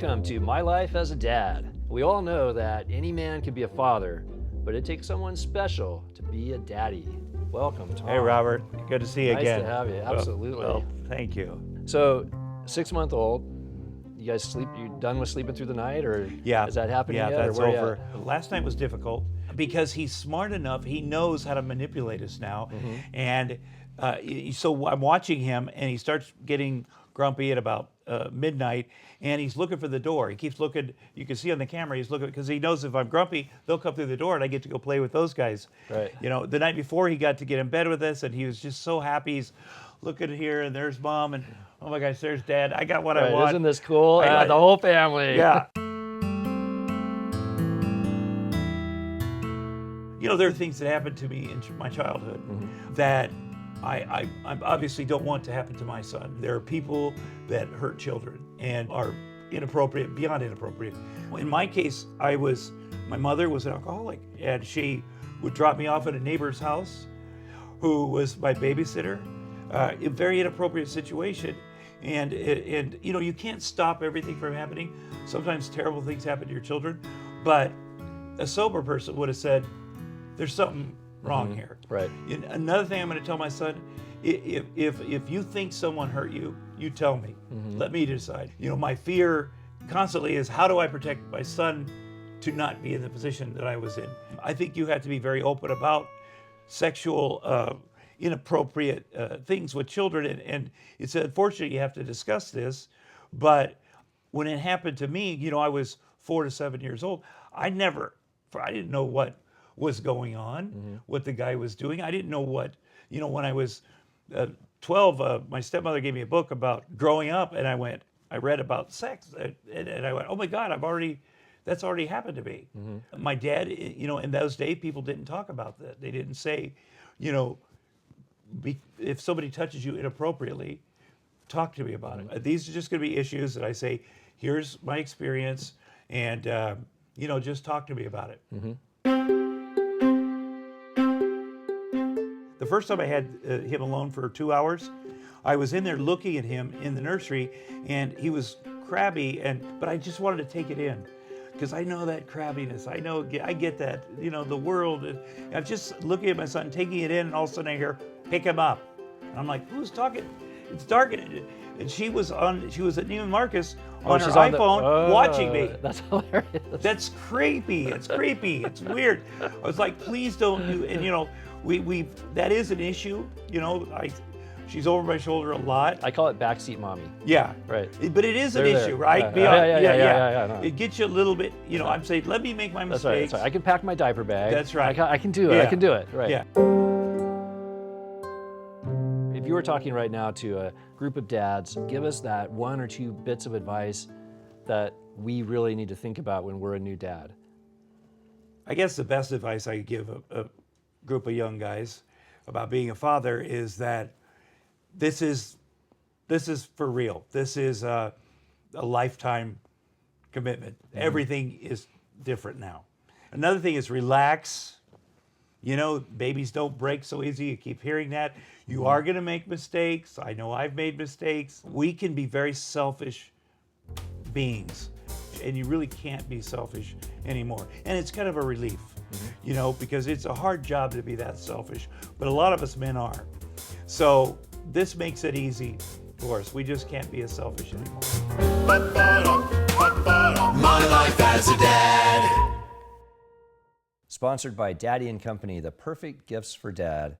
Welcome to My Life as a Dad. We all know that any man can be a father, but it takes someone special to be a daddy. Welcome, Tom. Hey, Robert. Good to see you again. Nice to have you. Absolutely. Well, thank you. So, 6-month-old, you guys sleep? You done with sleeping through the night, or Yeah. is that happening Yeah, yet? that's or where you over. at? Last night was difficult because he's smart enough. He knows how to manipulate us now. And so I'm watching him, and he starts getting grumpy at about midnight, and he's looking for the door. He keeps looking. You can see on the camera he's looking because he knows if I'm grumpy, they'll come through the door, and I get to go play with those guys. Right. You know, the night before he got to get in bed with us, and he was just so happy. He's looking here, and there's Mom, and oh my gosh, there's Dad. I got what I want. Isn't this cool? I- The whole family. Yeah. You know, there are things that happened to me in my childhood that I obviously don't want to happen to my son. There are people that hurt children and are inappropriate, beyond inappropriate. In my case, my mother was an alcoholic, and she would drop me off at a neighbor's house who was my babysitter. A very inappropriate situation. And you know, you can't stop everything from happening. Sometimes terrible things happen to your children, but a sober person would have said, there's something wrong here. Right. And another thing I'm going to tell my son, if you think someone hurt you, you tell me. Let me decide. You know, my fear constantly is, how do I protect my son to not be in the position that I was in? I think you have to be very open about sexual inappropriate things with children, and it's unfortunate you have to discuss this, but when it happened to me, you know, I was 4 to 7 years old. I didn't know what was going on, what the guy was doing. I didn't know what, you know, when I was 12, my stepmother gave me a book about growing up, and I read about sex, and I went, oh my God, that's already happened to me. My dad, you know, in those days, people didn't talk about that. They didn't say, you know, if somebody touches you inappropriately, talk to me about it. These are just going to be issues that I say, here's my experience, and you know, just talk to me about it. The first time I had him alone for 2 hours, I was in there looking at him in the nursery, and he was crabby, but I just wanted to take it in. Because I know that crabbiness. I get that, you know, the world. I'm just looking at my son, taking it in, and all of a sudden I hear, pick him up. And I'm like, who's talking? It's dark. And she was at Neiman Marcus on her iPhone watching me. That's hilarious. That's creepy. It's creepy. It's weird. I was like, please don't do, and you know, that is an issue. You know, she's over my shoulder a lot. I call it backseat mommy. Yeah. Right. But it is an They're issue, there. right? Yeah. No. It gets you a little bit, you know, I'm saying, let me make my That's mistakes. right. I can pack my diaper bag. That's right. I can do it. Yeah. I can do it. Right. Yeah. If you were talking right now to a group of dads, give us that 1 or 2 bits of advice that we really need to think about when we're a new dad. I guess the best advice I could give a group of young guys about being a father is that this is for real. This is a lifetime commitment. Everything is different now. Another thing is relax. You know, babies don't break so easy. You keep hearing that. You are going to make mistakes. I know I've made mistakes. We can be very selfish beings, and you really can't be selfish anymore. And it's kind of a relief, you know, because it's a hard job to be that selfish, but a lot of us men are. So this makes it easy for us. We just can't be as selfish anymore. My Life as a Dad. Sponsored by Daddy & Company, the perfect gifts for dad.